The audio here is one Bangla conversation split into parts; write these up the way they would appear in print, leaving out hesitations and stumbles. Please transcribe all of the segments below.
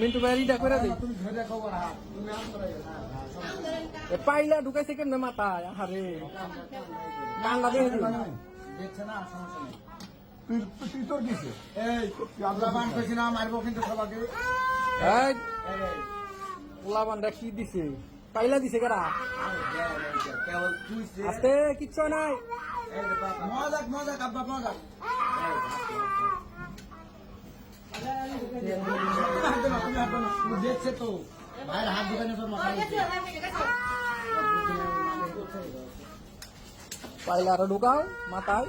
মিন্টু ভাই রিটা করে দিই পাইলা ঢুকাইছে কেমনে মাথায় আরে টাঙ্গা দিয়ে দেখছে না সমস্যা নেই তুই তোর দিছে এই আল্লাহ মান কইছি না মারবো কিন্তু সবাইকে এই পোলাবানটা কি দিছে পাইলা দিছে কারা কেবল তুইছে আস্তে কিচ্ছু নাই মজাক মজাক আব্বা মজাক দেখছে তো ভাইয়ের হাত দোকানে তোর মাথা পাইলা আরো ঢুকাও মাথায়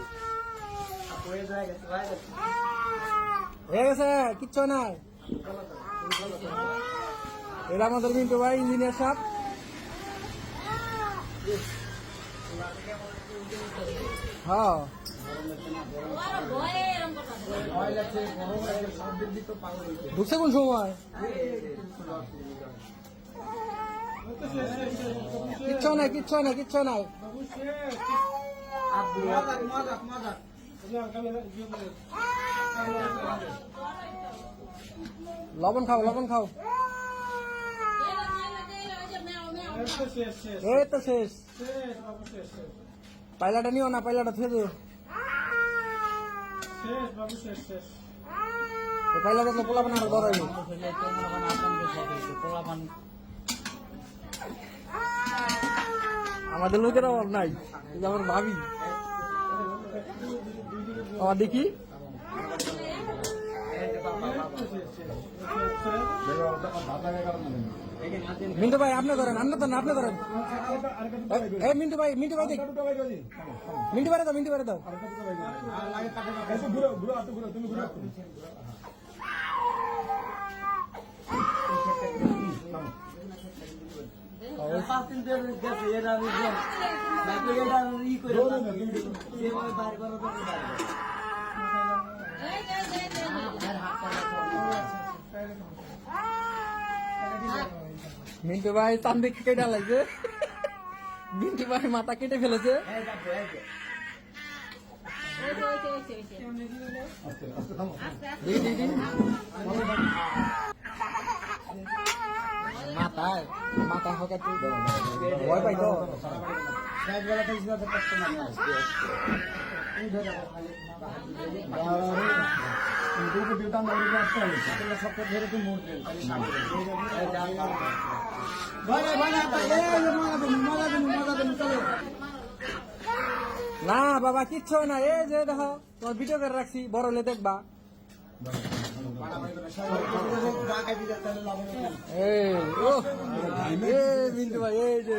হয়ে গেছে কিচ্ছু নাই এরা আমাদের মিন্টু ভাই ইঞ্জিনিয়ার সাহেব হ্যাঁ ঢুকছে কোন সময় কিচ্ছু নাই কিচ্ছু নাই কিচ্ছু নাই লবণ খাও লবণ খাও এই তো শেষ পাইলাটা নিও না পাইলাটা থেজো পাইলাটা তো পোলাপান আরো ধরাইব আমাদের লোকের অভাব নাই আমার ভাবি আমার দেখি মিন্টু ভাই আপনি ধরেন আপনি ধরেন আপনি ধরেন এই মিন্টু ভাই দেখ মিন্টু ভাই দাও মিন্টু ভাই দাও মিন্টু ভাই চান্দি কেটে লাগছে মিন্টু ভাই মাথা কেটে ফেলেছে মাথায় মাথা হকার ভয় পাই তো না বাবা কিচ্ছু না এই যে দেখো তোমার ভিডিও করে রাখছি বড় হলে দেখবা মিন্টু ভাই এই যে